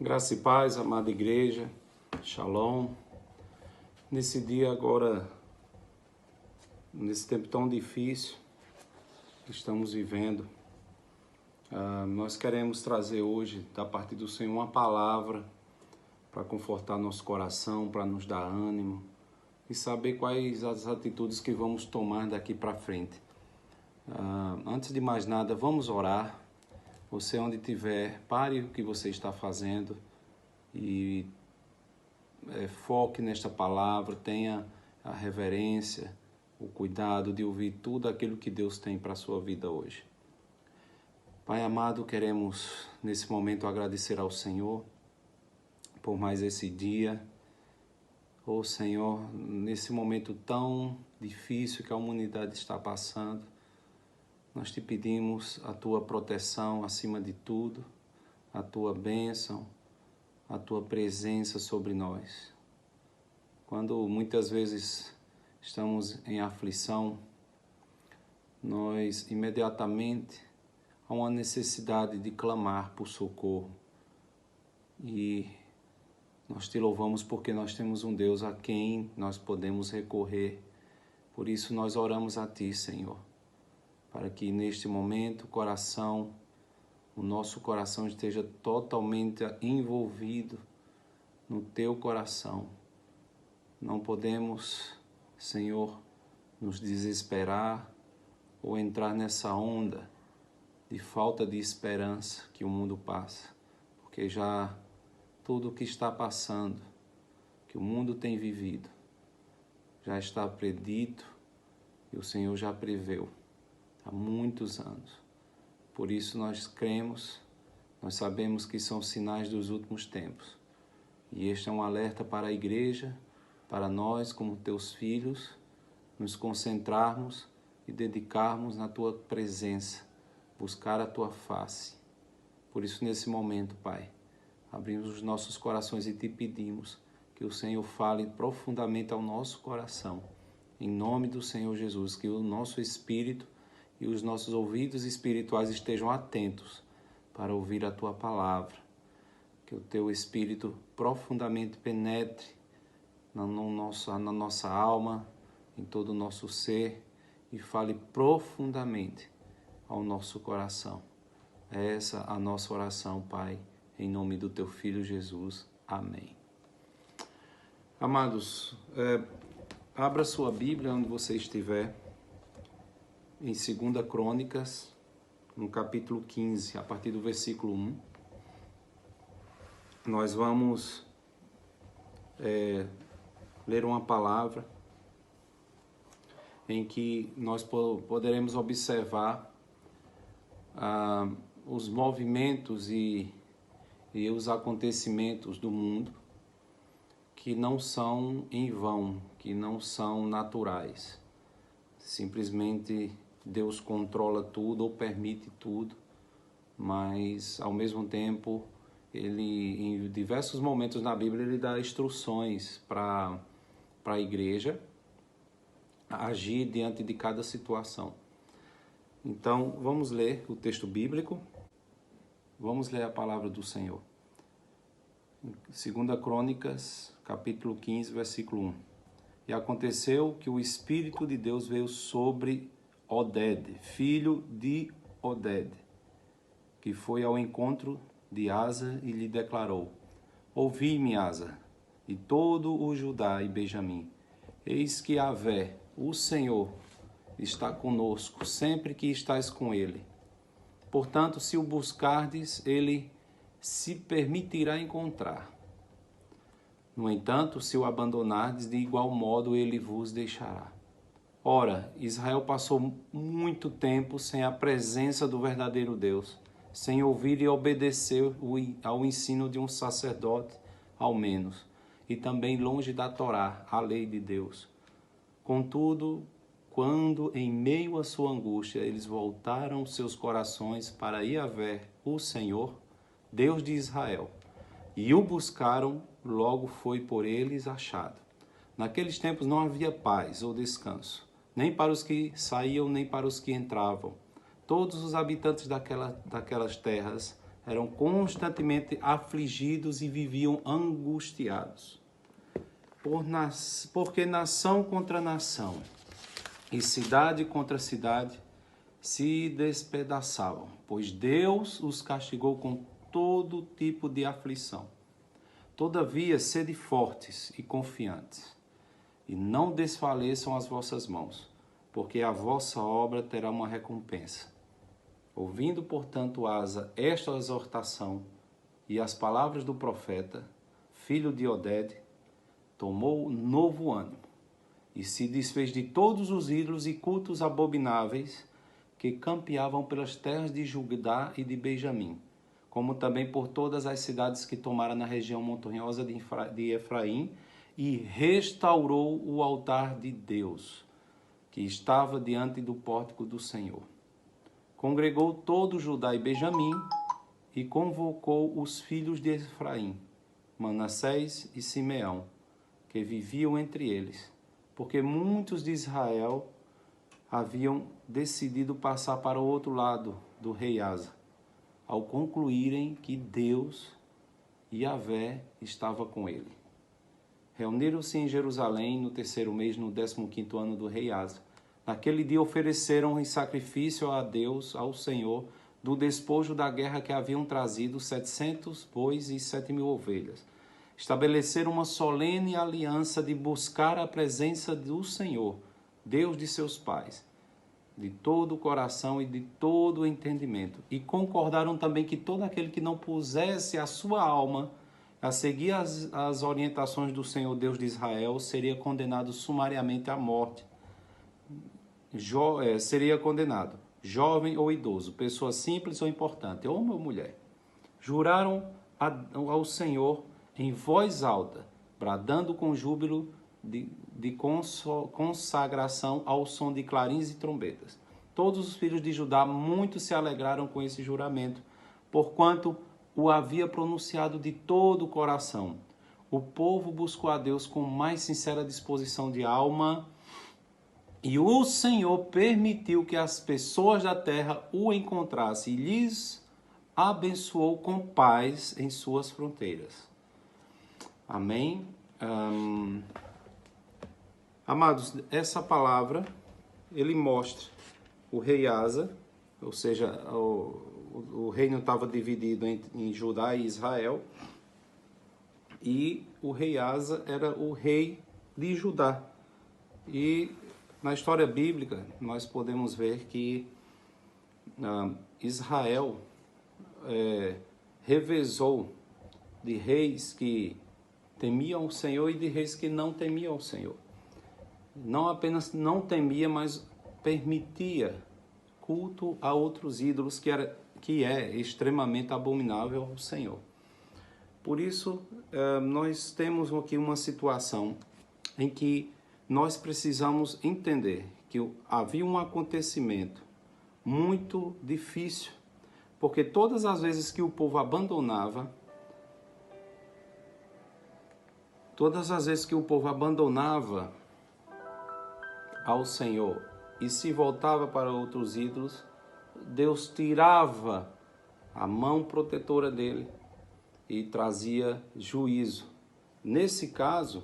Graça e paz, amada igreja, Shalom. Nesse dia agora, nesse tempo tão difícil que estamos vivendo, nós queremos trazer hoje, da parte do Senhor, uma palavra para confortar nosso coração, para nos dar ânimo e saber quais as atitudes que vamos tomar daqui para frente. Antes de mais nada, vamos orar. Você onde estiver, pare o que você está fazendo e foque nesta palavra, tenha a reverência, o cuidado de ouvir tudo aquilo que Deus tem para a sua vida hoje. Pai amado, queremos nesse momento agradecer ao Senhor por mais esse dia. Oh Senhor, nesse momento tão difícil que a humanidade está passando, nós te pedimos a tua proteção acima de tudo, a tua bênção, a tua presença sobre nós. Quando muitas vezes estamos em aflição, nós imediatamente há uma necessidade de clamar por socorro. E nós te louvamos porque nós temos um Deus a quem nós podemos recorrer. Por isso nós oramos a ti, Senhor, para que neste momento o nosso coração esteja totalmente envolvido no teu coração. Não podemos, Senhor, nos desesperar ou entrar nessa onda de falta de esperança que o mundo passa, porque já tudo o que está passando, que o mundo tem vivido, já está predito e o Senhor já preveu há muitos anos. Por isso nós cremos, nós sabemos que são sinais dos últimos tempos. E este é um alerta para a igreja, para nós como teus filhos, nos concentrarmos e dedicarmos na tua presença, buscar a tua face. Por isso nesse momento, Pai, abrimos os nossos corações e te pedimos que o Senhor fale profundamente ao nosso coração. Em nome do Senhor Jesus, que o nosso espírito e os nossos ouvidos espirituais estejam atentos para ouvir a tua palavra. Que o teu espírito profundamente penetre na nossa alma, em todo o nosso ser e fale profundamente ao nosso coração. É essa a nossa oração, Pai, em nome do teu Filho Jesus. Amém. Amados, abra sua Bíblia onde você estiver, em 2 Crônicas, no capítulo 15, a partir do versículo 1. Nós vamos ler uma palavra em que nós poderemos observar os movimentos e os acontecimentos do mundo que não são em vão, que não são naturais. Simplesmente Deus controla tudo ou permite tudo, mas ao mesmo tempo ele, em diversos momentos na Bíblia, ele dá instruções para a igreja agir diante de cada situação. Então, vamos ler o texto bíblico, vamos ler a palavra do Senhor. 2 Crônicas, capítulo 15, versículo 1. E aconteceu que o Espírito de Deus veio sobre Oded, filho de Oded, que foi ao encontro de Asa e lhe declarou: Ouvi-me, Asa, e todo o Judá e Benjamim. Eis que Yahvé, o Senhor, está conosco, sempre que estás com ele. Portanto, se o buscardes, ele se permitirá encontrar. No entanto, se o abandonardes, de igual modo ele vos deixará. Ora, Israel passou muito tempo sem a presença do verdadeiro Deus, sem ouvir e obedecer ao ensino de um sacerdote, ao menos, e também longe da Torá, a lei de Deus. Contudo, quando em meio à sua angústia eles voltaram seus corações para Yahvé, o Senhor, Deus de Israel, e o buscaram, logo foi por eles achado. Naqueles tempos não havia paz ou descanso, nem para os que saíam, nem para os que entravam. Todos os habitantes daquelas terras eram constantemente afligidos e viviam angustiados. Porque nação contra nação e cidade contra cidade se despedaçavam, pois Deus os castigou com todo tipo de aflição. Todavia, sede fortes e confiantes, e não desfaleçam as vossas mãos, porque a vossa obra terá uma recompensa. Ouvindo, portanto, Asa esta exortação e as palavras do profeta, filho de Oded, tomou novo ânimo e se desfez de todos os ídolos e cultos abomináveis que campeavam pelas terras de Judá e de Benjamim, como também por todas as cidades que tomara na região montanhosa de Efraim, e restaurou o altar de Deus, que estava diante do pórtico do Senhor. Congregou todo Judá e Benjamim e convocou os filhos de Efraim, Manassés e Simeão, que viviam entre eles, porque muitos de Israel haviam decidido passar para o outro lado do rei Asa, ao concluírem que Deus, Yahvé, estava com ele. Reuniram-se em Jerusalém no 3º mês, no 15º ano do rei Asa. Naquele dia ofereceram em sacrifício a Deus, ao Senhor, do despojo da guerra que haviam trazido 700 bois e 7.000 ovelhas. Estabeleceram uma solene aliança de buscar a presença do Senhor, Deus de seus pais, de todo o coração e de todo o entendimento. E concordaram também que todo aquele que não pusesse a sua alma a seguir as orientações do Senhor Deus de Israel seria condenado sumariamente à morte. Seria condenado, jovem ou idoso, pessoa simples ou importante, homem ou mulher. Juraram ao Senhor em voz alta, bradando com júbilo de consagração ao som de clarins e trombetas. Todos os filhos de Judá muito se alegraram com esse juramento, porquanto o havia pronunciado de todo o coração. O povo buscou a Deus com mais sincera disposição de alma, e o Senhor permitiu que as pessoas da terra o encontrassem e lhes abençoou com paz em suas fronteiras. Amém? Amados, essa palavra, ele mostra o rei Asa, ou seja, o reino estava dividido em Judá e Israel, e o rei Asa era o rei de Judá. E na história bíblica, nós podemos ver que Israel revezou de reis que temiam o Senhor e de reis que não temiam o Senhor. Não apenas não temia, mas permitia culto a outros ídolos, que é extremamente abominável ao Senhor. Por isso, nós temos aqui uma situação em que nós precisamos entender que havia um acontecimento muito difícil, porque todas as vezes que o povo abandonava ao Senhor e se voltava para outros ídolos, Deus tirava a mão protetora dele e trazia juízo. Nesse caso,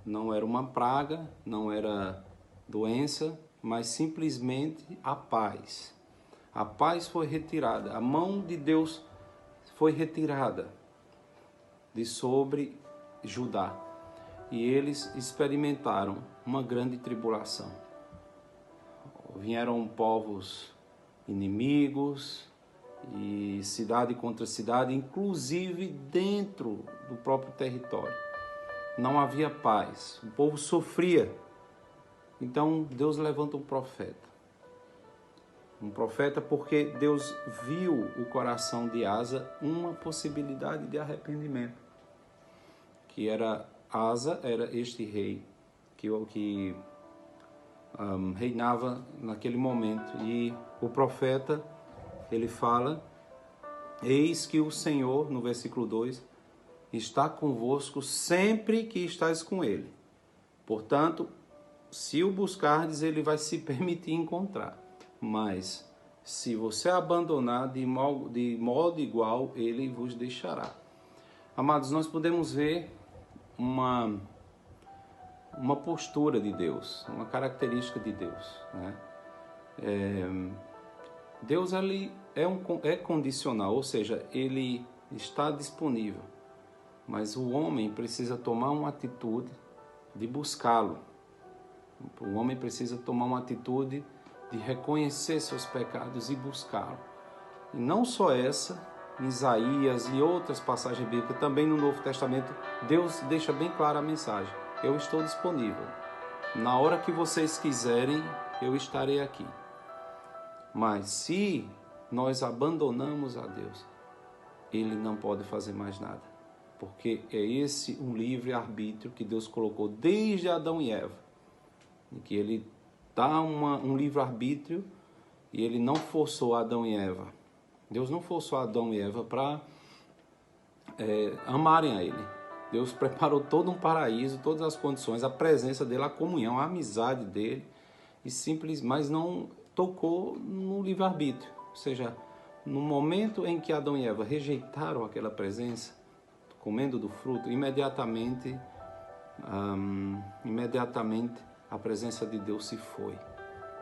não era uma praga, não era doença, mas simplesmente a paz. A paz foi retirada, a mão de Deus foi retirada de sobre Judá. E eles experimentaram uma grande tribulação. Vieram povos inimigos e cidade contra cidade, inclusive dentro do próprio território. Não havia paz, o povo sofria. Então Deus levanta um profeta. Um profeta porque Deus viu o coração de Asa uma possibilidade de arrependimento. Que era Asa, era este rei que reinava naquele momento. E o profeta, ele fala: eis que o Senhor, no versículo 2, está convosco sempre que estáis com ele. Portanto, se o buscardes, ele vai se permitir encontrar. Mas Se você abandonar de modo igual, ele vos deixará. Amados, nós podemos ver uma postura de Deus, uma característica de Deus, né? Deus ele é condicional, ou seja, ele está disponível, mas o homem precisa tomar uma atitude de buscá-lo. O homem precisa tomar uma atitude de reconhecer seus pecados e buscá-lo. E não só essa, em Isaías e outras passagens bíblicas, também no Novo Testamento, Deus deixa bem clara a mensagem: eu estou disponível. Na hora que vocês quiserem, eu estarei aqui. Mas se nós abandonamos a Deus, Ele não pode fazer mais nada. Porque é esse um livre-arbítrio que Deus colocou desde Adão e Eva. Em que Ele dá um livre-arbítrio e Ele não forçou Adão e Eva. Deus não forçou Adão e Eva para amarem a Ele. Deus preparou todo um paraíso, todas as condições, a presença dele, a comunhão, a amizade dele, mas não tocou no livre-arbítrio. Ou seja, no momento em que Adão e Eva rejeitaram aquela presença, comendo do fruto, imediatamente a presença de Deus se foi,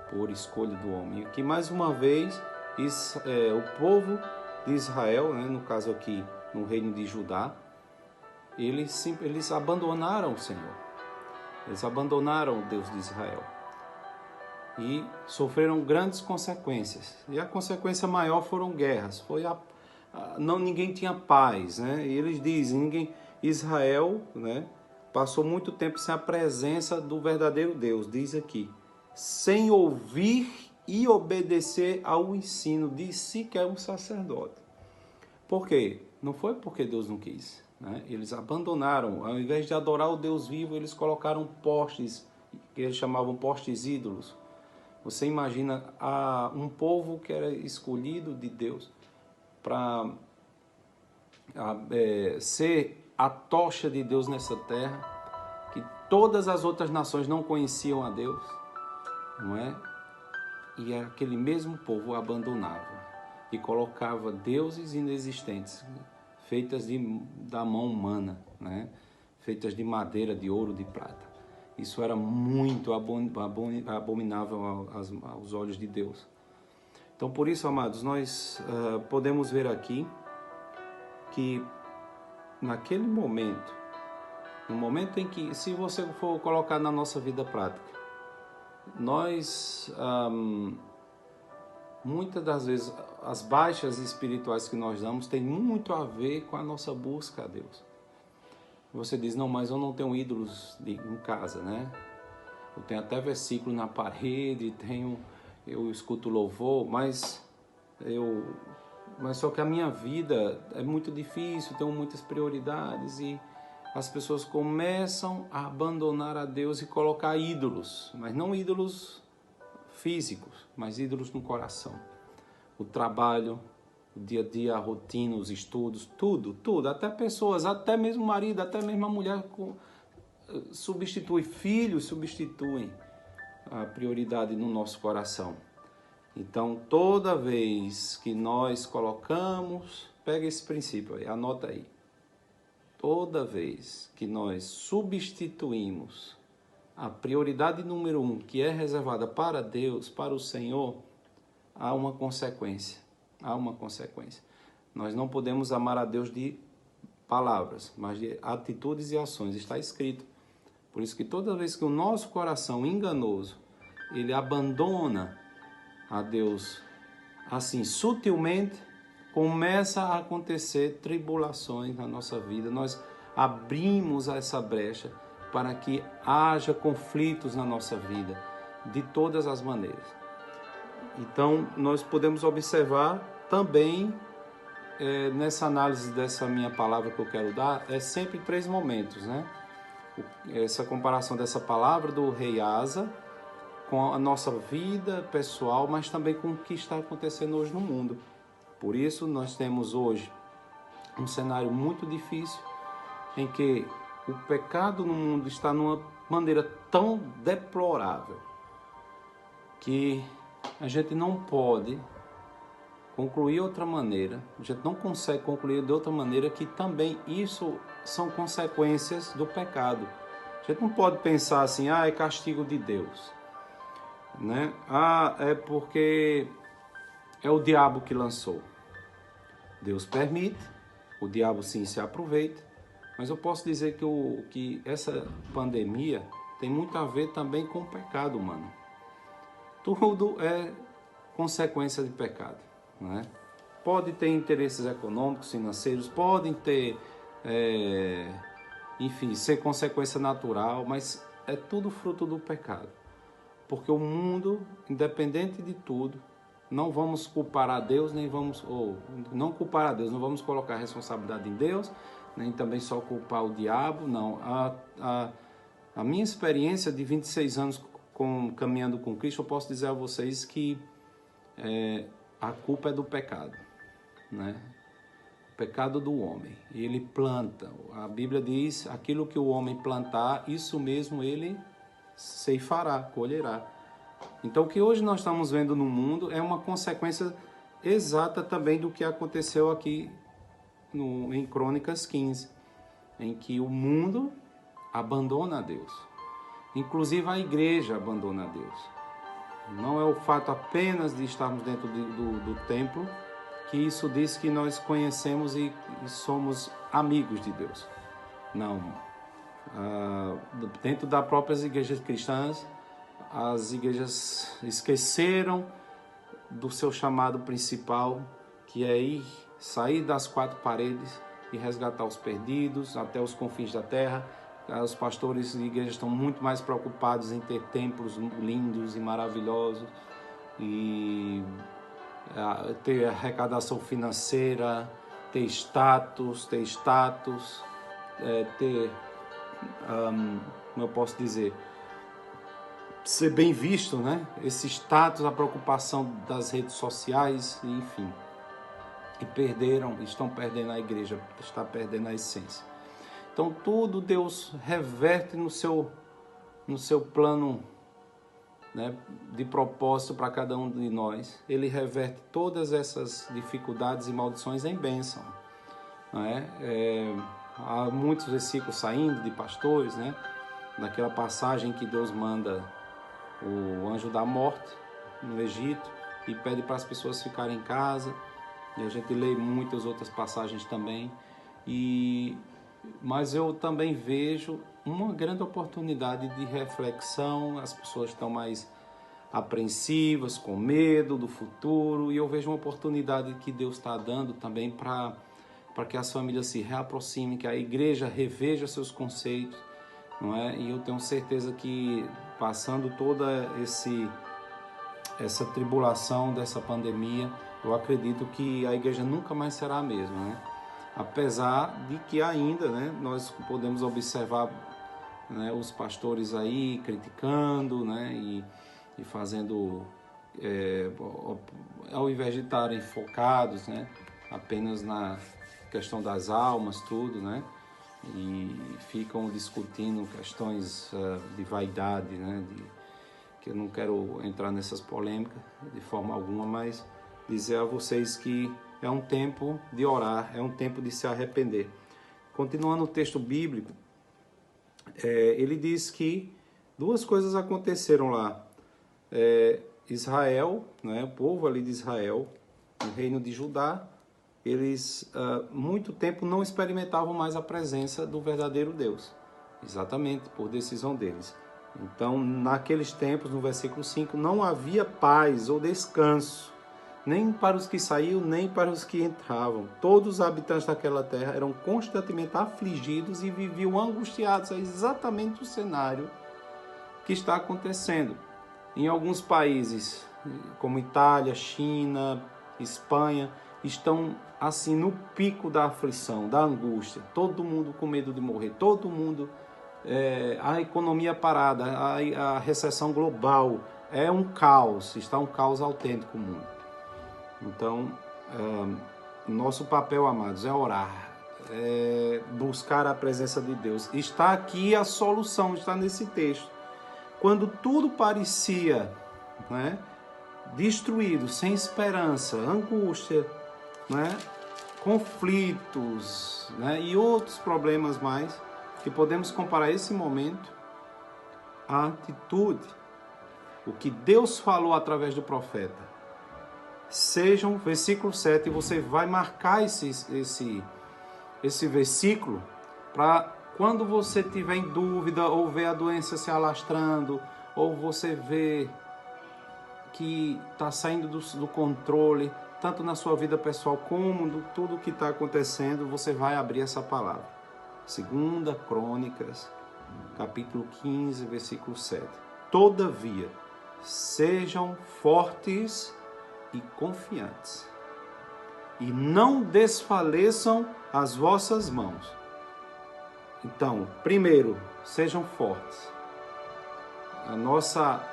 por escolha do homem. E que mais uma vez o povo de Israel, né, no caso aqui no reino de Judá, eles abandonaram o Senhor. Eles abandonaram o Deus de Israel. E sofreram grandes consequências. E a consequência maior foram guerras. Ninguém tinha paz, né? E eles dizem, Israel, né, passou muito tempo sem a presença do verdadeiro Deus, diz aqui, sem ouvir e obedecer ao ensino de sequer um sacerdote. Por quê? Não foi porque Deus não quis, né? Eles abandonaram, ao invés de adorar o Deus vivo, eles colocaram postes, que eles chamavam postes ídolos. Você imagina um povo que era escolhido de Deus para ser a tocha de Deus nessa terra, que todas as outras nações não conheciam a Deus, não é? E aquele mesmo povo abandonava e colocava deuses inexistentes, feitas da mão humana, né? Feitas de madeira, de ouro, de prata. Isso era muito abominável aos olhos de Deus. Então, por isso, amados, nós podemos ver aqui que naquele momento, no momento em que, se você for colocar na nossa vida prática, nós, muitas das vezes, as baixas espirituais que nós damos tem muito a ver com a nossa busca a Deus. Você diz, não, mas eu não tenho ídolos em casa, né? Eu tenho até versículo na parede, eu escuto louvor, mas só que a minha vida é muito difícil, tenho muitas prioridades e as pessoas começam a abandonar a Deus e colocar ídolos, mas não ídolos físicos, mas ídolos no coração. O trabalho, o dia a dia, a rotina, os estudos, tudo, até pessoas, até mesmo o marido, até mesmo a mulher filhos substituem a prioridade no nosso coração. Então, toda vez que nós colocamos, pega esse princípio aí, anota aí. Toda vez que nós substituímos a prioridade número 1, que é reservada para Deus, para o Senhor, há uma consequência. Há uma consequência. Nós não podemos amar a Deus de palavras, mas de atitudes e ações. Está escrito. Por isso que toda vez que o nosso coração enganoso, ele abandona a Deus assim, sutilmente, começa a acontecer tribulações na nossa vida. Nós abrimos essa brecha para que haja conflitos na nossa vida, de todas as maneiras. Então, nós podemos observar também, nessa análise dessa minha palavra que eu quero dar, sempre 3 momentos, né? Essa comparação dessa palavra do rei Asa com a nossa vida pessoal, mas também com o que está acontecendo hoje no mundo. Por isso, nós temos hoje um cenário muito difícil, em que o pecado no mundo está numa maneira tão deplorável que a gente não pode concluir outra maneira, a gente não consegue concluir de outra maneira que também isso são consequências do pecado. A gente não pode pensar assim, é castigo de Deus, né? É porque é o diabo que lançou. Deus permite, o diabo sim se aproveita, mas eu posso dizer que essa pandemia tem muito a ver também com o pecado humano. Tudo é consequência de pecado, né? Pode ter interesses econômicos, financeiros, podem ter, enfim, ser consequência natural, mas é tudo fruto do pecado. Porque o mundo, independente de tudo, não vamos culpar a Deus, nem vamos, não culpar a Deus, não vamos colocar a responsabilidade em Deus, nem também só culpar o diabo, não. A minha experiência de 26 anos caminhando com Cristo, eu posso dizer a vocês que a culpa é do pecado, né? O pecado do homem. Ele planta. A Bíblia diz, aquilo que o homem plantar, isso mesmo ele ceifará, colherá. Então, o que hoje nós estamos vendo no mundo é uma consequência exata também do que aconteceu aqui em Crônicas 15, em que o mundo abandona a Deus. Inclusive a igreja abandona a Deus. Não é o fato apenas de estarmos dentro do templo que isso diz que nós conhecemos e somos amigos de Deus. Não. Dentro das próprias igrejas cristãs, as igrejas esqueceram do seu chamado principal, que é sair das quatro paredes e resgatar os perdidos até os confins da terra. Os pastores e igrejas estão muito mais preocupados em ter templos lindos e maravilhosos e ter arrecadação financeira, ter status, como eu posso dizer, ser bem visto, né? Esse status, a preocupação das redes sociais, enfim. E estão perdendo a igreja, está perdendo a essência. Então tudo Deus reverte no seu plano, né, de propósito para cada um de nós. Ele reverte todas essas dificuldades e maldições em bênção. Né? Há muitos versículos saindo de pastores, né? Naquela passagem que Deus manda o anjo da morte no Egito e pede para as pessoas ficarem em casa. E a gente lê muitas outras passagens também. Mas eu também vejo uma grande oportunidade de reflexão. As pessoas estão mais apreensivas, com medo do futuro, e eu vejo uma oportunidade que Deus está dando também para que as famílias se reaproximem, que a igreja reveja seus conceitos, não é? E eu tenho certeza que passando toda essa tribulação dessa pandemia, eu acredito que a igreja nunca mais será a mesma, né? Apesar de que ainda, né, nós podemos observar, né, os pastores aí criticando, né, e fazendo, ao invés de estarem focados, né, apenas na questão das almas, tudo, né, e ficam discutindo questões de vaidade, né, que eu não quero entrar nessas polêmicas de forma alguma, mas dizer a vocês que é um tempo de orar, é um tempo de se arrepender. Continuando o texto bíblico, ele diz que duas coisas aconteceram lá. Israel, né, o povo ali de Israel, o reino de Judá, eles muito tempo não experimentavam mais a presença do verdadeiro Deus, exatamente por decisão deles. Então, naqueles tempos, no versículo 5, não havia paz ou descanso, nem para os que saíam, nem para os que entravam. Todos os habitantes daquela terra eram constantemente afligidos e viviam angustiados. É exatamente o cenário que está acontecendo. Em alguns países, como Itália, China, Espanha, estão assim no pico da aflição, da angústia. Todo mundo com medo de morrer, todo mundo... a economia parada, a recessão global, é um caos, está um caos autêntico no mundo. Então, nosso papel, amados, é orar, buscar a presença de Deus. Está aqui a solução, está nesse texto. Quando tudo parecia, né, destruídos, sem esperança, angústia, né? Conflitos, né? E outros problemas mais, que podemos comparar esse momento à atitude, o que Deus falou através do profeta. Sejam, versículo 7, você vai marcar esse versículo para quando você tiver em dúvida ou ver a doença se alastrando, ou você vê que está saindo do controle, tanto na sua vida pessoal como de tudo o que está acontecendo, você vai abrir essa palavra. 2 Crônicas, capítulo 15, versículo 7. Todavia, sejam fortes e confiantes, e não desfaleçam as vossas mãos. Então, primeiro, sejam fortes. A nossa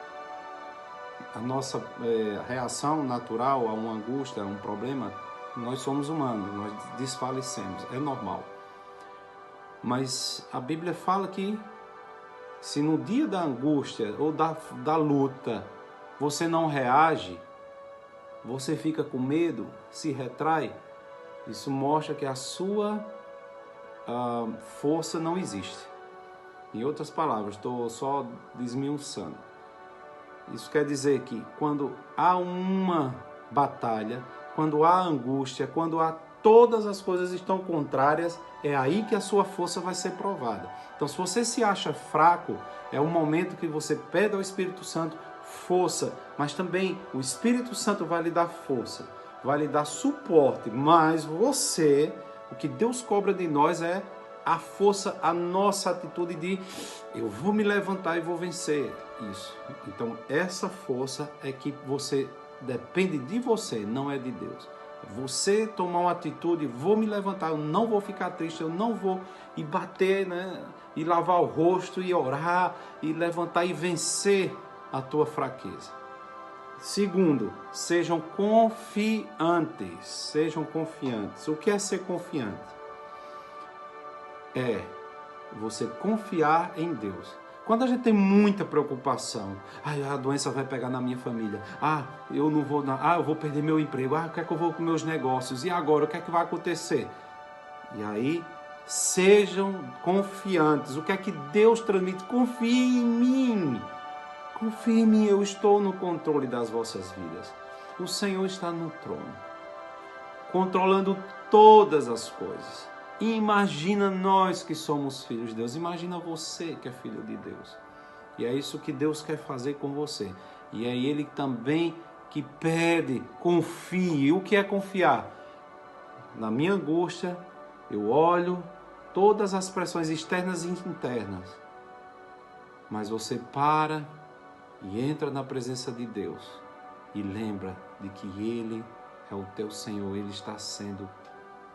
reação natural a uma angústia, a um problema, nós somos humanos, nós desfalecemos, é normal. Mas a Bíblia fala que se no dia da angústia ou da luta você não reage, você fica com medo, se retrai, isso mostra que a sua força não existe. Em outras palavras, estou só desmiuçando. Isso quer dizer que quando há uma batalha, quando há angústia, quando há todas as coisas estão contrárias, é aí que a sua força vai ser provada. Então, se você se acha fraco, é o momento que você pede ao Espírito Santo força, mas também o Espírito Santo vai lhe dar força, vai lhe dar suporte, mas você, o que Deus cobra de nós é a força, a nossa atitude de eu vou me levantar e vou vencer isso. Então, essa força é que você depende de você, não é de Deus. Você tomar uma atitude, vou me levantar, eu não vou ficar triste, eu não vou ir bater, né? E lavar o rosto, e orar, e levantar e vencer a tua fraqueza. Segundo, sejam confiantes. Sejam confiantes. O que é ser confiante? É você confiar em Deus. Quando a gente tem muita preocupação, a doença vai pegar na minha família, eu não vou, eu vou perder meu emprego, o que é que eu vou com meus negócios, e agora, o que é que vai acontecer? E aí, sejam confiantes. O que é que Deus transmite? Confie em mim. Confie em mim, eu estou no controle das vossas vidas. O Senhor está no trono, controlando todas as coisas. E imagina nós que somos filhos de Deus. Imagina você que é filho de Deus. E é isso que Deus quer fazer com você. E é Ele também que pede, confie. O que é confiar? Na minha angústia, eu olho todas as pressões externas e internas. Mas você para e entra na presença de Deus. E lembra de que Ele é o teu Senhor. Ele está sendo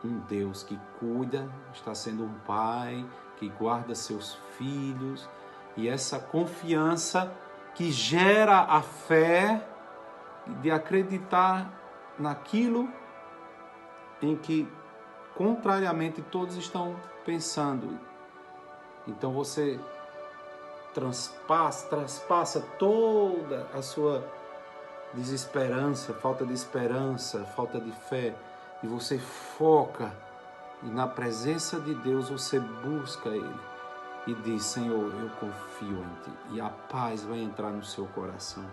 um Deus que cuida, está sendo um pai que guarda seus filhos, e essa confiança que gera a fé de acreditar naquilo em que contrariamente todos estão pensando. Então você traspassa toda a sua desesperança, falta de esperança, falta de fé, e você foca, e na presença de Deus você busca Ele e diz: Senhor, eu confio em Ti. E a paz vai entrar no seu coração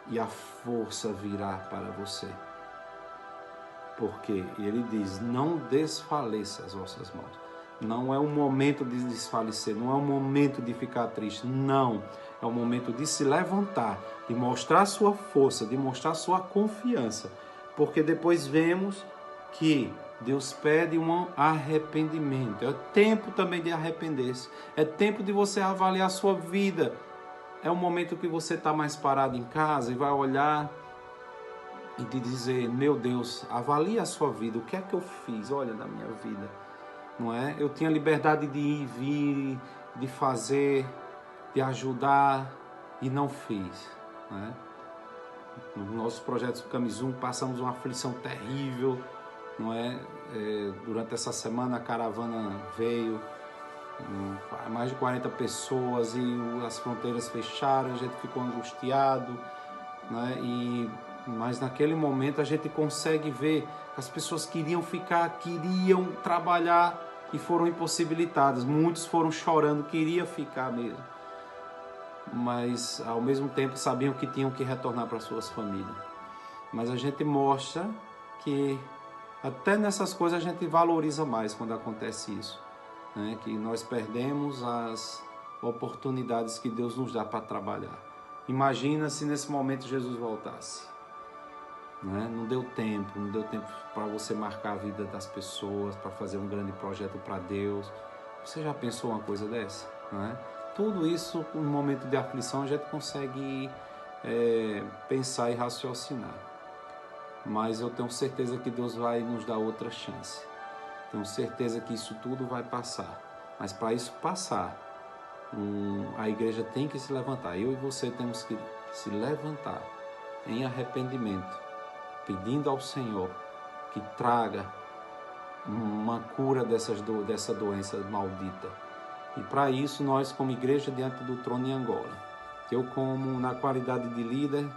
e a força virá para você. Porque Ele diz: não desfaleça as vossas mãos. Não é um momento de desfalecer, não é um momento de ficar triste, não. É um momento de se levantar, de mostrar sua força, de mostrar sua confiança. Porque depois vemos que Deus pede um arrependimento. É tempo também de arrepender-se. É tempo de você avaliar a sua vida. É um momento que você está mais parado em casa e vai olhar e te dizer: meu Deus, avalie a sua vida. O que é que eu fiz? Olha na minha vida. Não é? Eu tinha liberdade de ir, vir, de fazer, de ajudar e não fiz. Não é? Nos nossos projetos do Camizum passamos uma aflição terrível. Não é? Durante essa semana a caravana veio, mais de 40 pessoas, e as fronteiras fecharam, a gente ficou angustiado, né? Mas naquele momento a gente consegue ver que as pessoas queriam ficar, queriam trabalhar e foram impossibilitadas. Muitos foram chorando, queriam ficar mesmo. Mas ao mesmo tempo sabiam que tinham que retornar para suas famílias. Mas a gente mostra que até nessas coisas a gente valoriza mais quando acontece isso, né? Que nós perdemos as oportunidades que Deus nos dá para trabalhar. Imagina se nesse momento Jesus voltasse, né? Não deu tempo para você marcar a vida das pessoas, para fazer um grande projeto para Deus. Você já pensou uma coisa dessa, né? Tudo isso, no momento de aflição, a gente consegue pensar e raciocinar. Mas eu tenho certeza que Deus vai nos dar outra chance. Tenho certeza que isso tudo vai passar. Mas para isso passar, a igreja tem que se levantar. Eu e você temos que se levantar em arrependimento, pedindo ao Senhor que traga uma cura dessa doença maldita. E para isso, nós como igreja diante do trono em Angola, eu como na qualidade de líder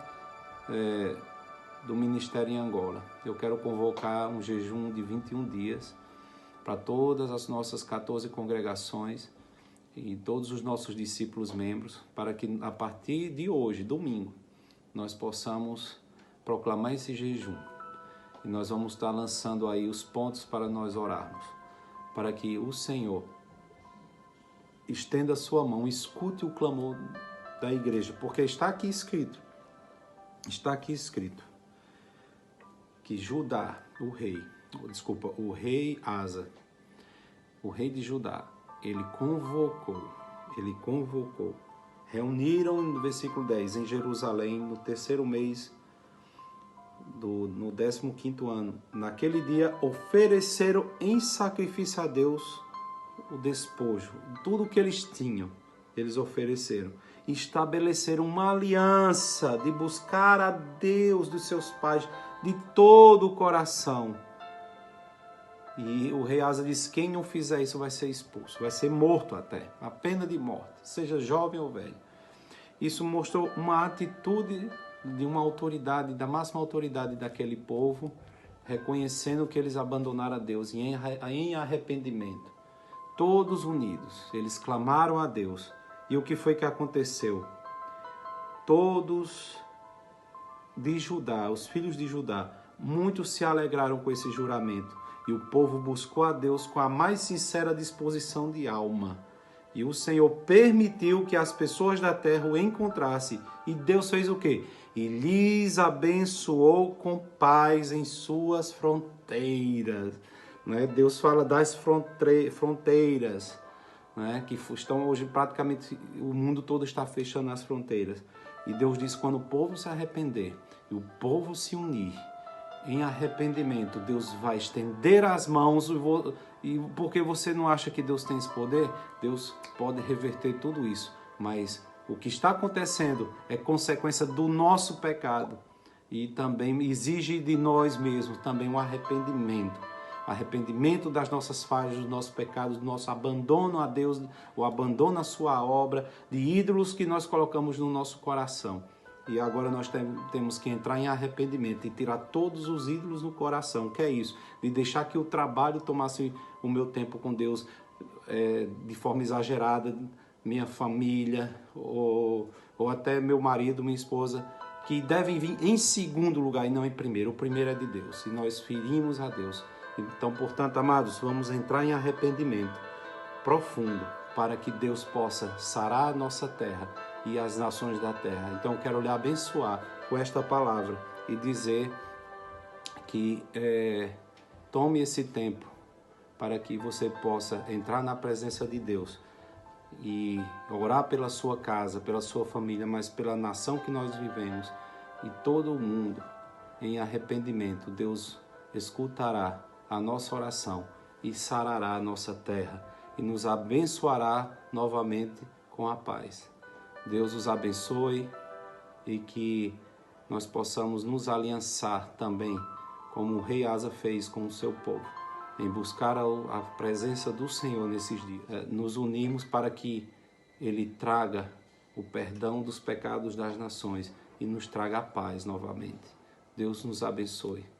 do ministério em Angola, eu quero convocar um jejum de 21 dias para todas as nossas 14 congregações e todos os nossos discípulos membros, para que a partir de hoje, domingo, nós possamos proclamar esse jejum. E nós vamos estar lançando aí os pontos para nós orarmos, para que o Senhor estenda a sua mão, escute o clamor da igreja, porque está aqui escrito que Judá, o rei Asa, o rei de Judá, ele convocou, reuniram no versículo 10, em Jerusalém, no terceiro mês, no 15º ano. Naquele dia ofereceram em sacrifício a Deus o despojo, tudo que eles tinham, eles ofereceram. Estabeleceram uma aliança de buscar a Deus dos seus pais de todo o coração. E o rei Asa disse: quem não fizer isso vai ser expulso, vai ser morto até, a pena de morte, seja jovem ou velho. Isso mostrou uma atitude de uma autoridade, da máxima autoridade daquele povo, reconhecendo que eles abandonaram a Deus e em arrependimento. Todos unidos, eles clamaram a Deus. E o que foi que aconteceu? Todos de Judá, os filhos de Judá, muitos se alegraram com esse juramento. E o povo buscou a Deus com a mais sincera disposição de alma. E o Senhor permitiu que as pessoas da terra o encontrassem. E Deus fez o quê? E lhes abençoou com paz em suas fronteiras. Né? Deus fala das fronteiras, né? Que estão hoje praticamente, o mundo todo está fechando as fronteiras. E Deus diz: quando o povo se arrepender e o povo se unir em arrependimento, Deus vai estender as mãos. E porque você não acha que Deus tem esse poder? Deus pode reverter tudo isso. Mas o que está acontecendo é consequência do nosso pecado. E também exige de nós mesmos também um arrependimento. Arrependimento das nossas falhas, dos nossos pecados, do nosso abandono a Deus, o abandono à sua obra, de ídolos que nós colocamos no nosso coração. E agora nós temos que entrar em arrependimento e tirar todos os ídolos no coração. Que é isso? De deixar que o trabalho tomasse o meu tempo com Deus de forma exagerada, minha família, ou até meu marido, minha esposa, que devem vir em segundo lugar e não em primeiro. O primeiro é de Deus. E nós ferimos a Deus. Então, portanto, amados, vamos entrar em arrependimento profundo para que Deus possa sarar a nossa terra e as nações da terra. Então, eu quero lhe abençoar com esta palavra e dizer que tome esse tempo para que você possa entrar na presença de Deus e orar pela sua casa, pela sua família, mas pela nação que nós vivemos e todo o mundo em arrependimento. Deus escutará a nossa oração e sarará a nossa terra e nos abençoará novamente com a paz. Deus os abençoe e que nós possamos nos aliançar também, como o rei Asa fez com o seu povo, em buscar a presença do Senhor nesses dias. Nos unirmos para que Ele traga o perdão dos pecados das nações e nos traga a paz novamente. Deus nos abençoe.